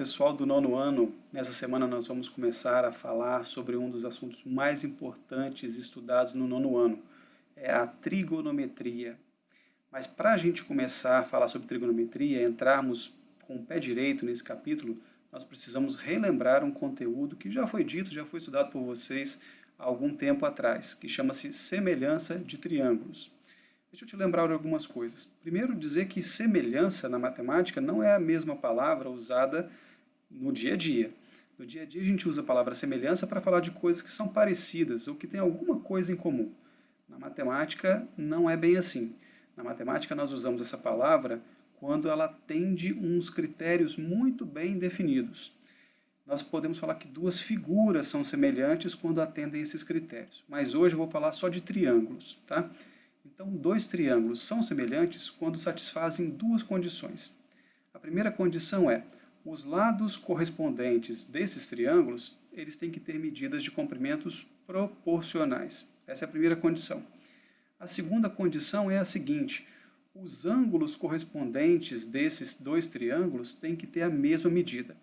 pessoal do nono ano. Nessa semana nós vamos começar a falar sobre um dos assuntos mais importantes estudados no nono ano, é a trigonometria. Mas para a gente começar a falar sobre trigonometria, entrarmos com o pé direito nesse capítulo, nós precisamos relembrar um conteúdo que já foi dito, já foi estudado por vocês há algum tempo atrás, que chama-se semelhança de triângulos. Deixa eu te lembrar de algumas coisas. Primeiro, dizer que semelhança na matemática não é a mesma palavra usada no dia a dia. No dia a dia a gente usa a palavra semelhança para falar de coisas que são parecidas ou que têm alguma coisa em comum. Na matemática não é bem assim. Na matemática nós usamos essa palavra quando ela atende uns critérios muito bem definidos. Nós podemos falar que duas figuras são semelhantes quando atendem esses critérios. Mas hoje eu vou falar só de triângulos, tá? Então, dois triângulos são semelhantes quando satisfazem duas condições. A primeira condição é, os lados correspondentes desses triângulos, eles têm que ter medidas de comprimentos proporcionais. Essa é a primeira condição. A segunda condição é a seguinte, os ângulos correspondentes desses dois triângulos têm que ter a mesma medida.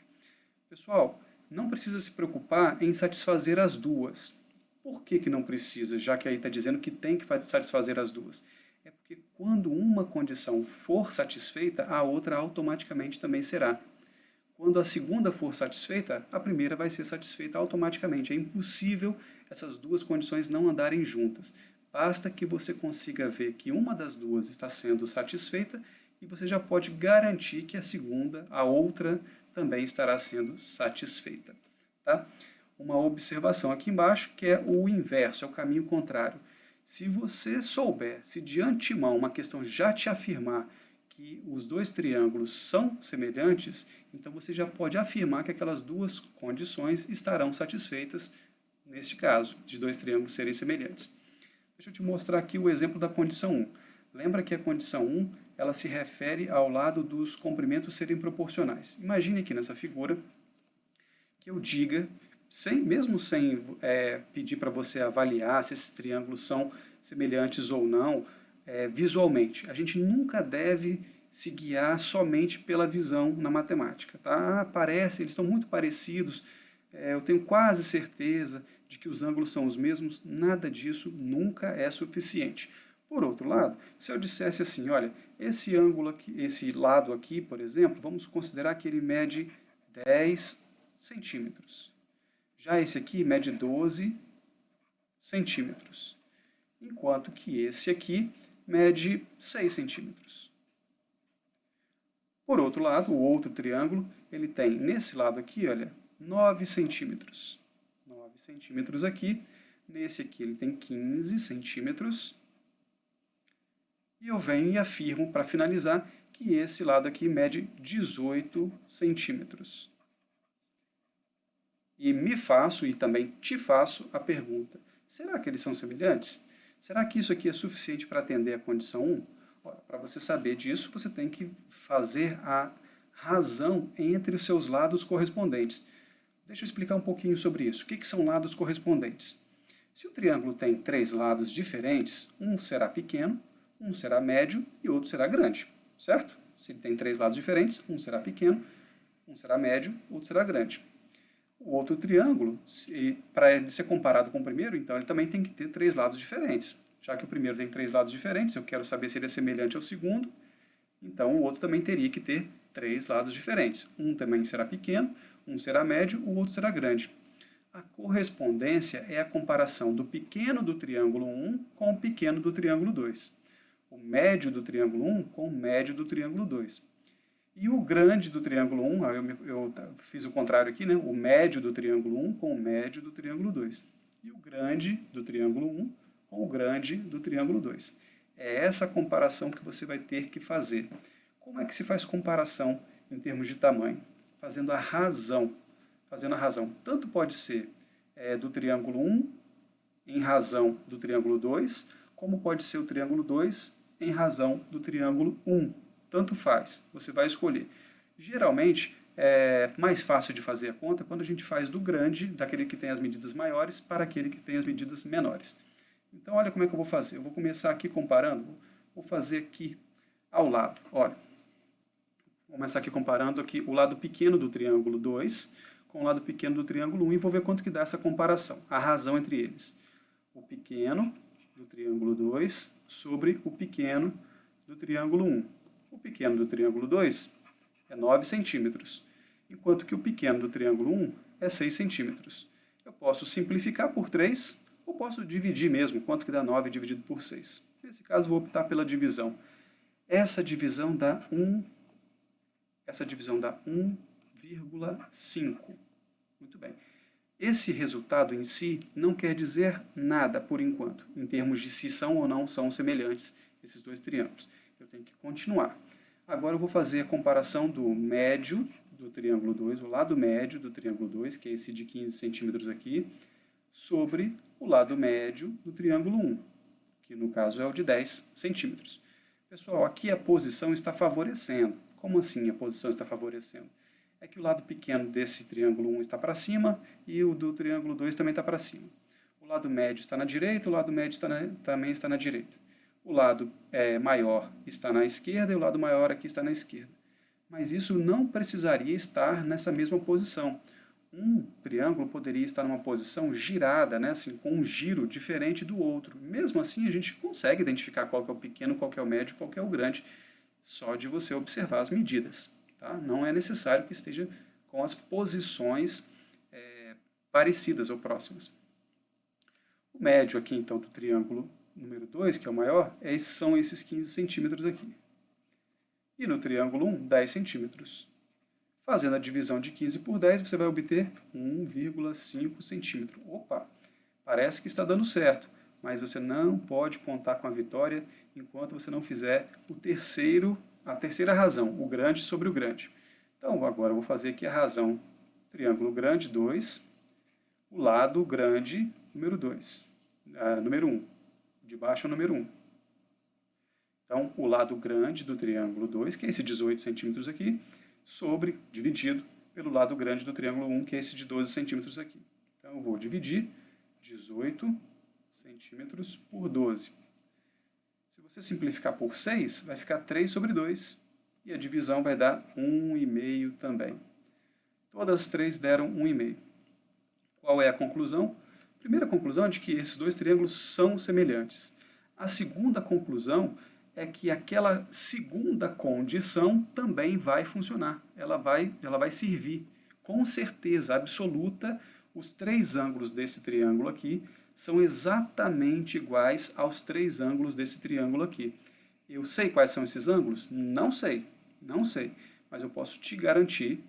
Pessoal, não precisa se preocupar em satisfazer as duas. Por que não precisa, já que aí está dizendo que tem que satisfazer as duas? É porque quando uma condição for satisfeita, a outra automaticamente também será. Quando a segunda for satisfeita, a primeira vai ser satisfeita automaticamente. É impossível essas duas condições não andarem juntas. Basta que você consiga ver que uma das duas está sendo satisfeita e você já pode garantir que a segunda, a outra, também estará sendo satisfeita. Tá? Uma observação aqui embaixo, que é o inverso, é o caminho contrário. Se você souber, se de antemão uma questão já te afirmar que os dois triângulos são semelhantes, então você já pode afirmar que aquelas duas condições estarão satisfeitas, neste caso, de dois triângulos serem semelhantes. Deixa eu te mostrar aqui o exemplo da condição 1. Lembra que a condição 1 ela se refere ao lado dos comprimentos serem proporcionais. Imagine aqui nessa figura que eu diga, mesmo sem pedir para você avaliar se esses triângulos são semelhantes ou não, visualmente. A gente nunca deve se guiar somente pela visão na matemática. Tá? Eles são muito parecidos, eu tenho quase certeza de que os ângulos são os mesmos, nada disso nunca é suficiente. Por outro lado, se eu dissesse assim, olha, esse ângulo aqui, esse lado aqui, por exemplo, vamos considerar que ele mede 10 centímetros. Já esse aqui mede 12 centímetros, enquanto que esse aqui mede 6 centímetros. Por outro lado, o outro triângulo, ele tem nesse lado aqui, olha, 9 centímetros. 9 centímetros aqui. Nesse aqui ele tem 15 centímetros. E eu venho e afirmo, para finalizar, que esse lado aqui mede 18 centímetros. E me faço, e também te faço, a pergunta, será que eles são semelhantes? Será que isso aqui é suficiente para atender a condição 1? Para você saber disso, você tem que fazer a razão entre os seus lados correspondentes. Deixa eu explicar um pouquinho sobre isso. O que são lados correspondentes? Se o triângulo tem três lados diferentes, um será pequeno, um será médio e outro será grande, certo? Se ele tem três lados diferentes, um será pequeno, um será médio, outro será grande. O outro triângulo, para ele ser comparado com o primeiro, então ele também tem que ter três lados diferentes. Já que o primeiro tem três lados diferentes, eu quero saber se ele é semelhante ao segundo, então o outro também teria que ter três lados diferentes. Um também será pequeno, um será médio, o outro será grande. A correspondência é a comparação do pequeno do triângulo 1 com o pequeno do triângulo 2. O médio do triângulo 1 com o médio do triângulo 2. E o grande do triângulo 1, eu fiz o contrário aqui, né? O médio do triângulo 1 com o médio do triângulo 2. E o grande do triângulo 1 com o grande do triângulo 2. É essa comparação que você vai ter que fazer. Como é que se faz comparação em termos de tamanho? Fazendo a razão. Tanto pode ser do triângulo 1 em razão do triângulo 2, como pode ser o triângulo 2 em razão do triângulo 1. Tanto faz, você vai escolher. Geralmente, é mais fácil de fazer a conta quando a gente faz do grande, daquele que tem as medidas maiores, para aquele que tem as medidas menores. Então, olha como é que eu vou fazer. Eu vou começar aqui comparando, vou fazer aqui ao lado. Olha, começar aqui comparando aqui o lado pequeno do triângulo 2 com o lado pequeno do triângulo 1 e vou ver quanto que dá essa comparação, a razão entre eles. O pequeno do triângulo 2 sobre o pequeno do triângulo 1. O pequeno do triângulo 2 é 9 centímetros, enquanto que o pequeno do triângulo 1 é 6 centímetros. Eu posso simplificar por 3 ou posso dividir mesmo, quanto que dá 9 dividido por 6. Nesse caso, vou optar pela divisão. Essa divisão dá 1,5. Muito bem. Esse resultado em si não quer dizer nada por enquanto, em termos de se são ou não são semelhantes esses dois triângulos. Eu tenho que continuar. Agora eu vou fazer a comparação do médio do triângulo 2, o lado médio do triângulo 2, que é esse de 15 centímetros aqui, sobre o lado médio do triângulo 1, que no caso é o de 10 centímetros. Pessoal, aqui a posição está favorecendo. Como assim a posição está favorecendo? É que o lado pequeno desse triângulo 1 está para cima e o do triângulo 2 também está para cima. O lado médio está na direita, o lado médio também está na direita. O lado maior está na esquerda e o lado maior aqui está na esquerda. Mas isso não precisaria estar nessa mesma posição. Um triângulo poderia estar numa posição girada, né, assim, com um giro diferente do outro. Mesmo assim, a gente consegue identificar qual que é o pequeno, qual que é o médio, qual que é o grande, só de você observar as medidas. Tá? Não é necessário que esteja com as posições parecidas ou próximas. O médio aqui, então, do triângulo número 2, que é o maior, são esses 15 centímetros aqui. E no triângulo 1, 10 centímetros. Fazendo a divisão de 15 por 10, você vai obter 1,5 centímetro. Opa, parece que está dando certo, mas você não pode contar com a vitória enquanto você não fizer a terceira razão, o grande sobre o grande. Então, agora eu vou fazer aqui a razão triângulo grande 2, o lado grande número 2, número 1. De baixo é o número 1. Então, o lado grande do triângulo 2, que é esse 18 centímetros aqui, dividido pelo lado grande do triângulo 1, que é esse de 12 centímetros aqui. Então, eu vou dividir 18 centímetros por 12. Se você simplificar por 6, vai ficar 3 sobre 2, e a divisão vai dar 1,5 também. Todas as três deram 1,5. Qual é a conclusão? A primeira conclusão é de que esses dois triângulos são semelhantes. A segunda conclusão é que aquela segunda condição também vai funcionar. Ela vai servir. Com certeza absoluta, os três ângulos desse triângulo aqui são exatamente iguais aos três ângulos desse triângulo aqui. Eu sei quais são esses ângulos? Não sei. Mas eu posso te garantir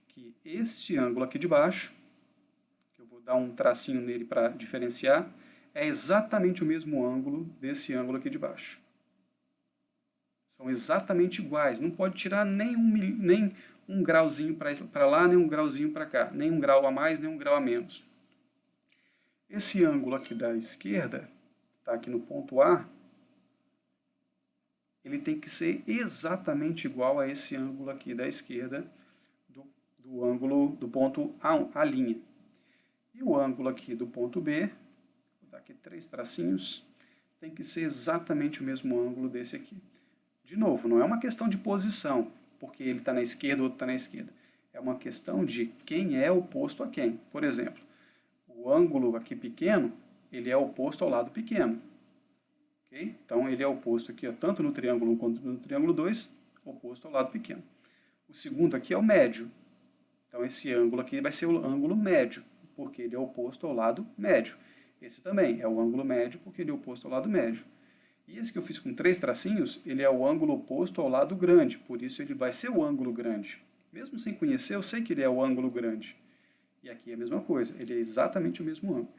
que este ângulo aqui de baixo, que eu vou dar um tracinho nele para diferenciar, é exatamente o mesmo ângulo desse ângulo aqui de baixo. São exatamente iguais. Não pode tirar nem um grauzinho para lá, nem um grauzinho para cá. Nem um grau a mais, nem um grau a menos. Esse ângulo aqui da esquerda, está aqui no ponto A, ele tem que ser exatamente igual a esse ângulo aqui da esquerda do ângulo do ponto A'. E o ângulo aqui do ponto B, vou dar aqui 3 tracinhos, tem que ser exatamente o mesmo ângulo desse aqui. De novo, não é uma questão de posição, porque ele está na esquerda, o outro está na esquerda. É uma questão de quem é oposto a quem. Por exemplo, o ângulo aqui pequeno, ele é oposto ao lado pequeno. Okay? Então, ele é oposto aqui, ó, tanto no triângulo 1 quanto no triângulo 2, oposto ao lado pequeno. O segundo aqui é o médio. Então, esse ângulo aqui vai ser o ângulo médio, porque ele é oposto ao lado médio. Esse também é o ângulo médio, porque ele é oposto ao lado médio. E esse que eu fiz com 3 tracinhos, ele é o ângulo oposto ao lado grande, por isso ele vai ser o ângulo grande. Mesmo sem conhecer, eu sei que ele é o ângulo grande. E aqui é a mesma coisa, ele é exatamente o mesmo ângulo.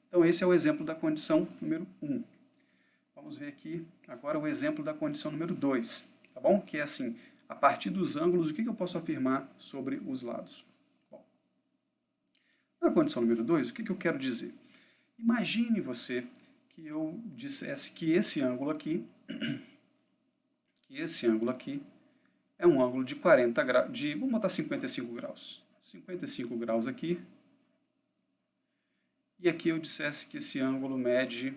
Então, esse é o exemplo da condição número 1. Vamos ver aqui agora o exemplo da condição número 2, tá bom? Que é assim, a partir dos ângulos, o que eu posso afirmar sobre os lados? Bom, na condição número 2, o que eu quero dizer? Imagine você que eu dissesse que esse ângulo aqui, é um ângulo de 40 graus, vamos botar 55 graus. 55 graus aqui. E aqui eu dissesse que esse ângulo mede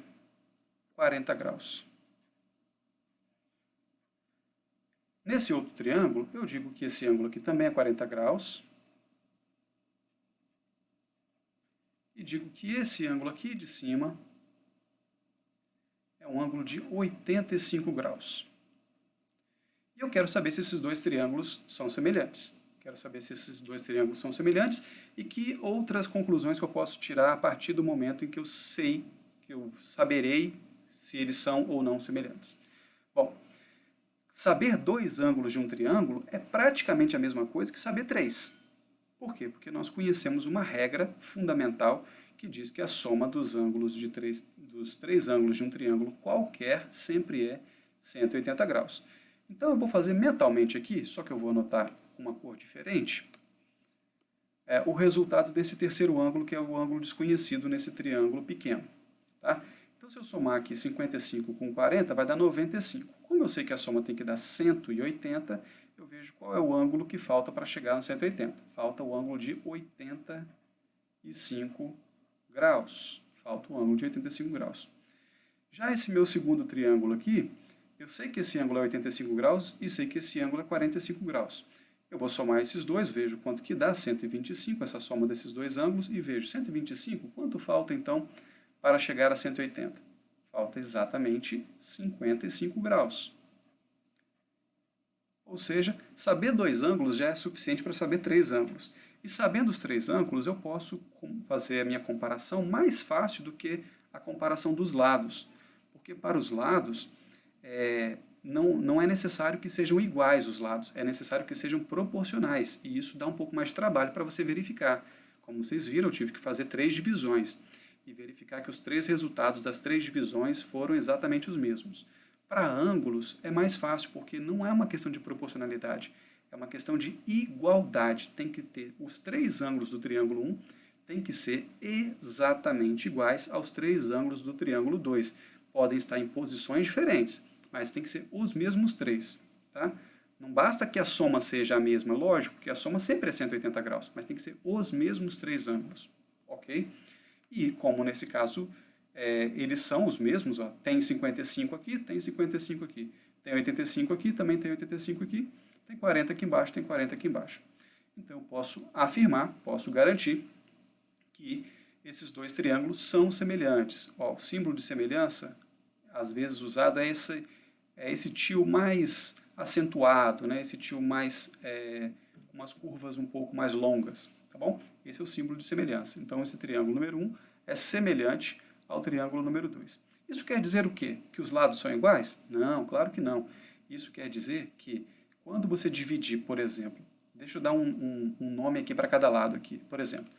40 graus. Nesse outro triângulo, eu digo que esse ângulo aqui também é 40 graus. E digo que esse ângulo aqui de cima é um ângulo de 85 graus. E eu quero saber se esses dois triângulos são semelhantes. Quero saber se esses dois triângulos são semelhantes e que outras conclusões que eu posso tirar a partir do momento em que eu sei, que eu saberei se eles são ou não semelhantes. Bom, saber dois ângulos de um triângulo é praticamente a mesma coisa que saber três. Por quê? Porque nós conhecemos uma regra fundamental que diz que a soma dos ângulos dos três ângulos de um triângulo qualquer sempre é 180 graus. Então eu vou fazer mentalmente aqui, só que eu vou anotar com uma cor diferente, o resultado desse terceiro ângulo, que é o ângulo desconhecido nesse triângulo pequeno. Tá? Então se eu somar aqui 55 com 40, vai dar 95. Como eu sei que a soma tem que dar 180, eu vejo qual é o ângulo que falta para chegar no 180. Falta o ângulo de 85 graus. Falta o ângulo de 85 graus. Já esse meu segundo triângulo aqui, eu sei que esse ângulo é 85 graus e sei que esse ângulo é 45 graus. Eu vou somar esses dois, vejo quanto que dá 125, essa soma desses dois ângulos, e vejo 125, quanto falta então para chegar a 180? Falta exatamente 55 graus. Ou seja, saber dois ângulos já é suficiente para saber três ângulos. E sabendo os três ângulos, eu posso fazer a minha comparação mais fácil do que a comparação dos lados. Porque para os lados, não é necessário que sejam iguais os lados, é necessário que sejam proporcionais. E isso dá um pouco mais de trabalho para você verificar. Como vocês viram, eu tive que fazer 3 divisões e verificar que os 3 resultados das 3 divisões foram exatamente os mesmos. Para ângulos é mais fácil, porque não é uma questão de proporcionalidade, é uma questão de igualdade. Tem que ter os 3 ângulos do triângulo 1, tem que ser exatamente iguais aos 3 ângulos do triângulo 2. Podem estar em posições diferentes, mas tem que ser os mesmos 3. Tá? Não basta que a soma seja a mesma, lógico que a soma sempre é 180 graus, mas tem que ser os mesmos 3 ângulos. Ok? E como nesse caso eles são os mesmos, ó, tem 55 aqui, tem 55 aqui, tem 85 aqui, também tem 85 aqui, tem 40 aqui embaixo, tem 40 aqui embaixo. Então eu posso afirmar, posso garantir que esses dois triângulos são semelhantes. Ó, o símbolo de semelhança, às vezes usado, é esse tio mais acentuado, né? Esse tio mais com umas curvas um pouco mais longas. Tá bom? Esse é o símbolo de semelhança. Então esse triângulo número 1 é semelhante ao triângulo número 2. Isso quer dizer o quê? Que os lados são iguais? Não, claro que não. Isso quer dizer que quando você dividir, por exemplo, deixa eu dar um nome aqui para cada lado aqui. Por exemplo,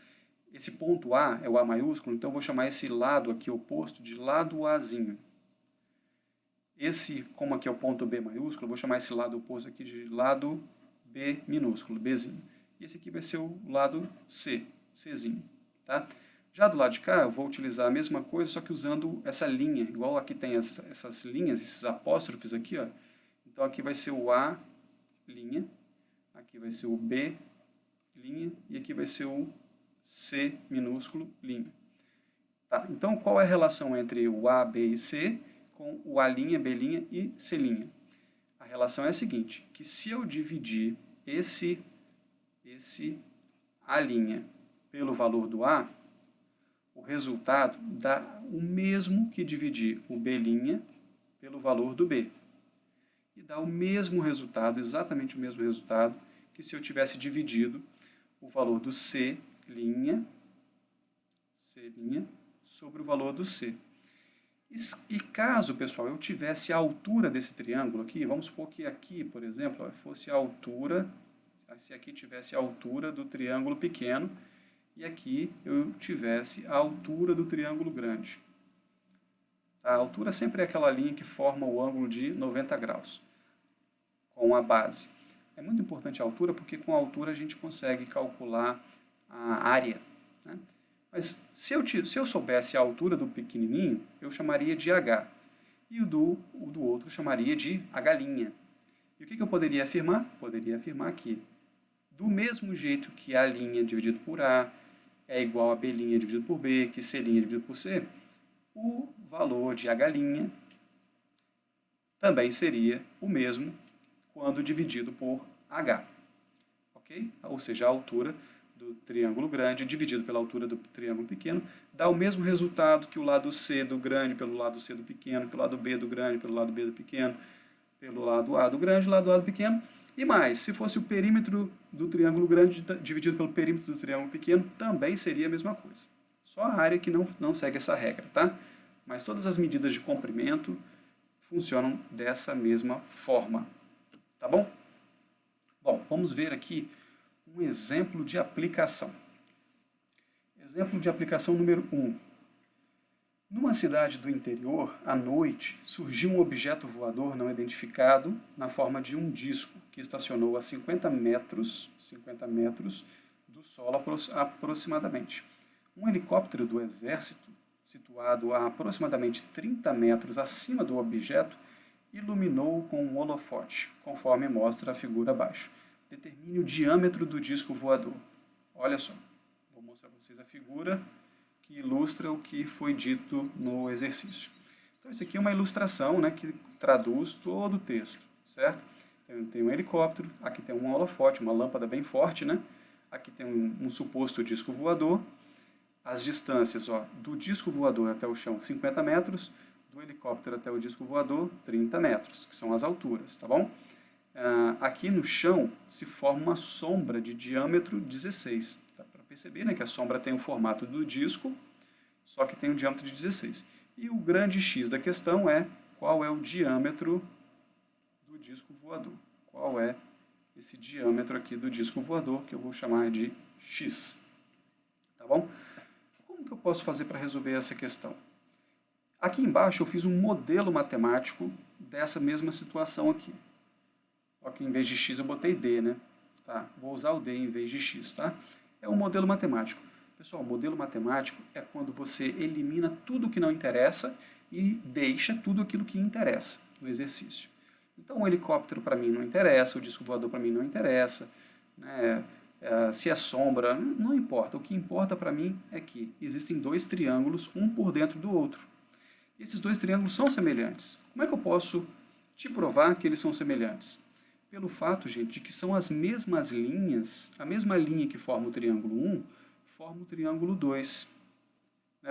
esse ponto A é o A maiúsculo, então eu vou chamar esse lado aqui oposto de lado Azinho. Esse, como aqui é o ponto B maiúsculo, eu vou chamar esse lado oposto aqui de lado B minúsculo, Bzinho. E esse aqui vai ser o lado C, Czinho. Tá? Já do lado de cá, eu vou utilizar a mesma coisa, só que usando essa linha. Igual aqui tem essas linhas, esses apóstrofes aqui. Ó. Então aqui vai ser o A, linha. Aqui vai ser o B, linha. E aqui vai ser o C minúsculo, linha. Tá? Então qual é a relação entre o A, B e C com o A', B' e C'? A relação é a seguinte, que se eu dividir esse A' pelo valor do A, o resultado dá o mesmo que dividir o B' pelo valor do B. E dá o mesmo resultado, exatamente o mesmo resultado, que se eu tivesse dividido o valor do C' sobre o valor do C. E caso, pessoal, eu tivesse a altura desse triângulo aqui, vamos supor que aqui, por exemplo, fosse a altura, se aqui tivesse a altura do triângulo pequeno, e aqui eu tivesse a altura do triângulo grande. A altura sempre é aquela linha que forma o ângulo de 90 graus, com a base. É muito importante a altura, porque com a altura a gente consegue calcular a área, né? Mas se eu soubesse a altura do pequenininho, eu chamaria de H. E o do outro eu chamaria de H'. E o que eu poderia afirmar? Poderia afirmar que, do mesmo jeito que A' dividido por A é igual a B' dividido por B, que C' dividido por C, o valor de H' também seria o mesmo quando dividido por h. Ok? Ou seja, a altura do triângulo grande dividido pela altura do triângulo pequeno dá o mesmo resultado que o lado C do grande pelo lado C do pequeno, que o lado B do grande pelo lado B do pequeno, pelo lado A do grande, lado A do pequeno. E mais, se fosse o perímetro do triângulo grande dividido pelo perímetro do triângulo pequeno, também seria a mesma coisa. Só a área que não segue essa regra, tá? Mas todas as medidas de comprimento funcionam dessa mesma forma, tá bom? Bom, vamos ver aqui um exemplo de aplicação. Exemplo de aplicação número 1. Numa cidade do interior, à noite, surgiu um objeto voador não identificado na forma de um disco que estacionou a 50 metros do solo aproximadamente. Um helicóptero do exército, situado a aproximadamente 30 metros acima do objeto, iluminou com um holofote, conforme mostra a figura abaixo. Determine o diâmetro do disco voador. Olha só, vou mostrar para vocês a figura que ilustra o que foi dito no exercício. Então, isso aqui é uma ilustração, né, que traduz todo o texto, certo? Tem um helicóptero, aqui tem um holofote, uma lâmpada bem forte, né? Aqui tem um suposto disco voador. As distâncias, ó, do disco voador até o chão, 50 metros, do helicóptero até o disco voador, 30 metros, que são as alturas, tá bom? Aqui no chão se forma uma sombra de diâmetro 16. Dá para perceber, né, que a sombra tem o formato do disco, só que tem um diâmetro de 16. E o grande X da questão é qual é o diâmetro do disco voador. Qual é esse diâmetro aqui do disco voador, que eu vou chamar de X. Tá bom? Como que eu posso fazer para resolver essa questão? Aqui embaixo eu fiz um modelo matemático dessa mesma situação aqui. Só que em vez de x eu botei d, né? Tá? Vou usar o d em vez de x, tá? É um modelo matemático. Pessoal, modelo matemático é quando você elimina tudo que não interessa e deixa tudo aquilo que interessa no exercício. Então, o helicóptero para mim não interessa, o disco voador para mim não interessa, né? Se é sombra, não importa. O que importa para mim é que existem dois triângulos, um por dentro do outro. E esses dois triângulos são semelhantes. Como é que eu posso te provar que eles são semelhantes? Pelo fato, gente, de que são as mesmas linhas, a mesma linha que forma o triângulo 1, forma o triângulo 2.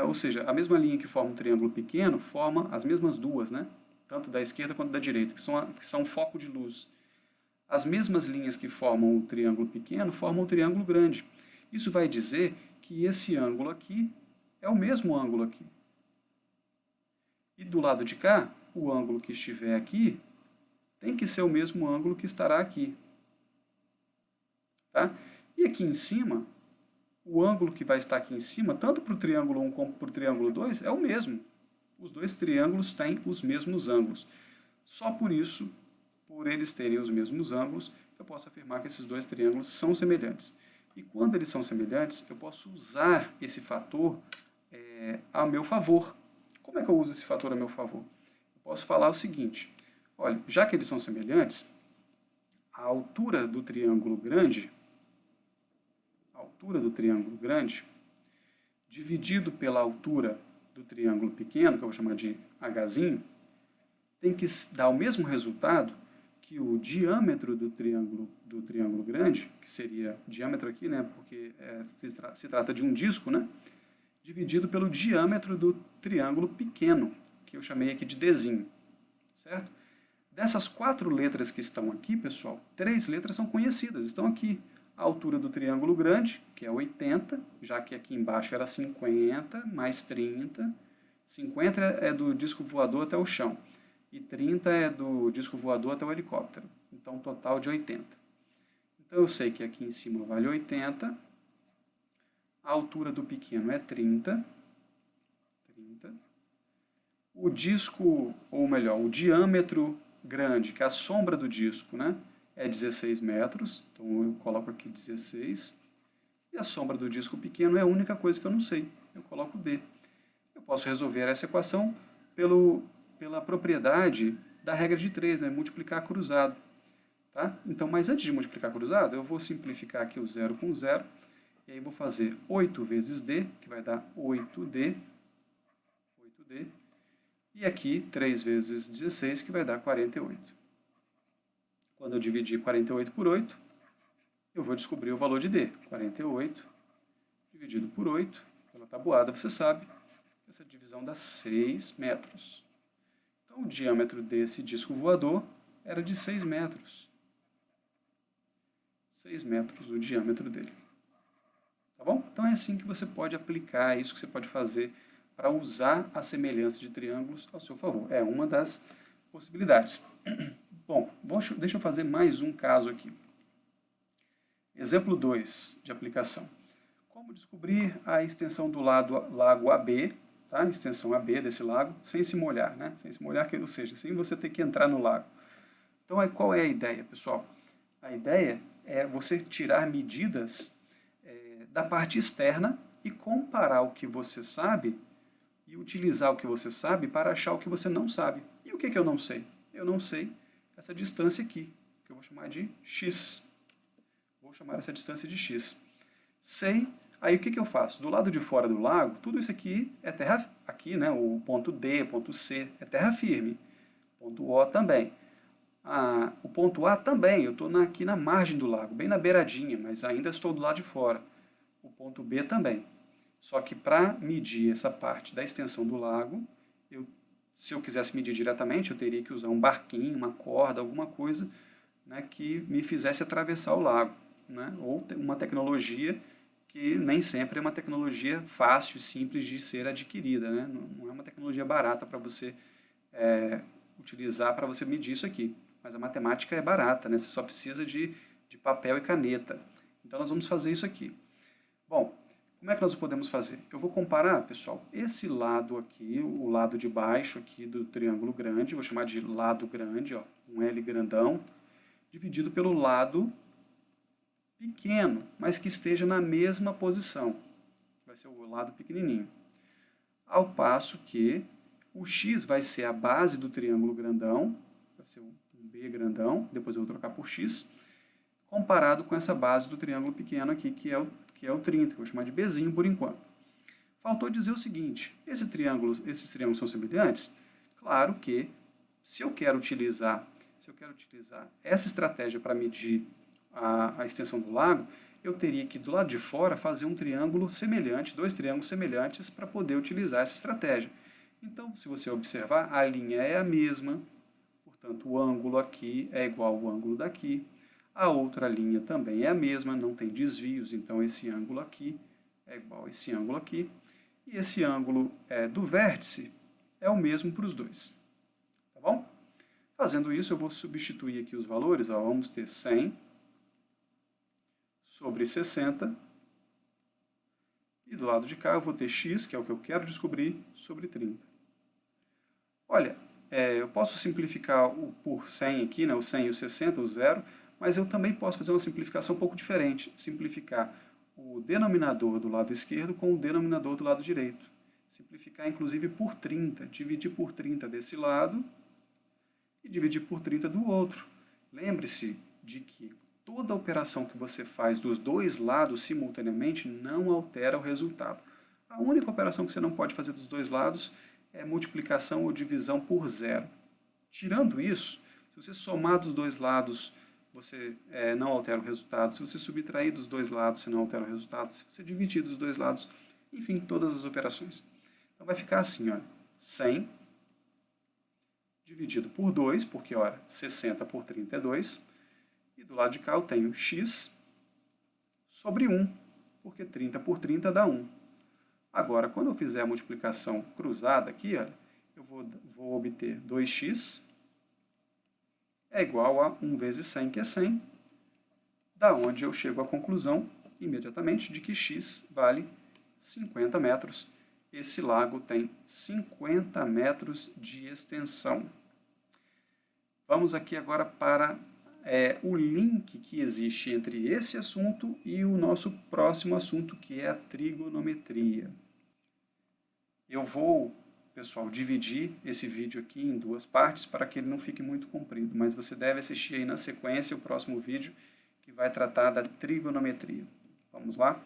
Ou seja, a mesma linha que forma um triângulo pequeno, forma as mesmas duas, né? Tanto da esquerda quanto da direita, que são foco de luz. As mesmas linhas que formam o triângulo pequeno formam o triângulo grande. Isso vai dizer que esse ângulo aqui é o mesmo ângulo aqui. E do lado de cá, o ângulo que estiver aqui tem que ser o mesmo ângulo que estará aqui. Tá? E aqui em cima, o ângulo que vai estar aqui em cima, tanto para o triângulo 1 como para o triângulo 2, é o mesmo. Os dois triângulos têm os mesmos ângulos. Só por isso, por eles terem os mesmos ângulos, eu posso afirmar que esses dois triângulos são semelhantes. E quando eles são semelhantes, eu posso usar esse fator a meu favor. Como é que eu uso esse fator a meu favor? Eu posso falar o seguinte: olha, já que eles são semelhantes, a altura do triângulo grande, dividido pela altura do triângulo pequeno, que eu vou chamar de Hzinho, tem que dar o mesmo resultado que o diâmetro do triângulo grande, que seria diâmetro aqui, né, porque se trata de um disco, né, dividido pelo diâmetro do triângulo pequeno, que eu chamei aqui de Dzinho, certo? Dessas 4 letras que estão aqui, pessoal, 3 letras são conhecidas, estão aqui. A altura do triângulo grande, que é 80, já que aqui embaixo era 50 mais 30. 50 é do disco voador até o chão e 30 é do disco voador até o helicóptero. Então, um total de 80. Então, eu sei que aqui em cima vale 80. A altura do pequeno é 30. O disco, ou melhor, o diâmetro grande, que é a sombra do disco, né, é 16 metros. Então, eu coloco aqui 16. E a sombra do disco pequeno é a única coisa que eu não sei. Eu coloco D. Eu posso resolver essa equação pela propriedade da regra de 3, né? Multiplicar cruzado. Tá? Então, mas antes de multiplicar cruzado, eu vou simplificar aqui o 0 com 0. E aí vou fazer 8 vezes D, que vai dar 8D. E aqui 3 vezes 16, que vai dar 48. Quando eu dividir 48 por 8, eu vou descobrir o valor de D. 48 dividido por 8, pela tabuada, você sabe, essa divisão dá 6 metros. Então, o diâmetro desse disco voador era de 6 metros. 6 metros o diâmetro dele. Tá bom? Então, é assim que você pode aplicar, é isso que você pode fazer para usar a semelhança de triângulos ao seu favor. É uma das possibilidades. Bom, deixa eu fazer mais um caso aqui. Exemplo 2 de aplicação. Como descobrir a extensão do lago AB, tá? A extensão AB desse lago, sem se molhar, né? Sem se molhar, ou seja, sem você ter que entrar no lago. Então, qual é a ideia, pessoal? A ideia é você tirar medidas da parte externa e comparar o que você sabe e utilizar o que você sabe para achar o que você não sabe. E o que eu não sei? Eu não sei essa distância aqui, que eu vou chamar de x. Vou chamar essa distância de x. Sei, aí o que eu faço? Do lado de fora do lago, tudo isso aqui é terra, aqui, né, o ponto D, ponto C, é terra firme. Ponto O também. O ponto A também, eu estou aqui na margem do lago, bem na beiradinha, mas ainda estou do lado de fora. O ponto B também. Só que para medir essa parte da extensão do lago, se eu quisesse medir diretamente, eu teria que usar um barquinho, uma corda, alguma coisa, né, que me fizesse atravessar o lago. Né, ou uma tecnologia que nem sempre é uma tecnologia fácil e simples de ser adquirida. Né, não é uma tecnologia barata para você utilizar para você medir isso aqui. Mas a matemática é barata, né, você só precisa de papel e caneta. Então nós vamos fazer isso aqui. Bom, como é que nós podemos fazer? Eu vou comparar, pessoal, esse lado aqui, o lado de baixo aqui do triângulo grande, vou chamar de lado grande, ó, um L grandão, dividido pelo lado pequeno, mas que esteja na mesma posição. Vai ser o lado pequenininho. Ao passo que o x vai ser a base do triângulo grandão, vai ser um B grandão, depois eu vou trocar por x, comparado com essa base do triângulo pequeno aqui, que é o 30, que eu vou chamar de Bzinho por enquanto. Faltou dizer o seguinte, esses triângulos são semelhantes? Claro que, se eu quero utilizar essa estratégia para medir a extensão do lago, eu teria que, do lado de fora, fazer um triângulo semelhante, dois triângulos semelhantes, para poder utilizar essa estratégia. Então, se você observar, a linha é a mesma, portanto, o ângulo aqui é igual ao ângulo daqui. A outra linha também é a mesma, não tem desvios, então esse ângulo aqui é igual a esse ângulo aqui. E esse ângulo do vértice é o mesmo para os dois. Tá bom? Fazendo isso, eu vou substituir aqui os valores. Ó, vamos ter 100 sobre 60. E do lado de cá eu vou ter x, que é o que eu quero descobrir, sobre 30. Olha, eu posso simplificar o por 100 aqui, né, o 100 e o 60, o zero, mas eu também posso fazer uma simplificação um pouco diferente. Simplificar o denominador do lado esquerdo com o denominador do lado direito. Simplificar, inclusive, por 30. Dividir por 30 desse lado e dividir por 30 do outro. Lembre-se de que toda operação que você faz dos dois lados simultaneamente não altera o resultado. A única operação que você não pode fazer dos dois lados é multiplicação ou divisão por zero. Tirando isso, se você somar dos dois lados, você não altera o resultado. Se você subtrair dos dois lados, você não altera o resultado. Se você dividir dos dois lados, enfim, todas as operações. Então vai ficar assim, ó, 100 dividido por 2, porque, ora, 60 por 30 é 2. E do lado de cá eu tenho x sobre 1, porque 30 por 30 dá 1. Agora, quando eu fizer a multiplicação cruzada aqui, olha, eu vou obter 2x é igual a 1 vezes 100, que é 100, da onde eu chego à conclusão, imediatamente, de que x vale 50 metros. Esse lago tem 50 metros de extensão. Vamos aqui agora para o link que existe entre esse assunto e o nosso próximo assunto, que é a trigonometria. Eu vou, pessoal, dividir esse vídeo aqui em duas partes para que ele não fique muito comprido, mas você deve assistir aí na sequência o próximo vídeo que vai tratar da trigonometria. Vamos lá?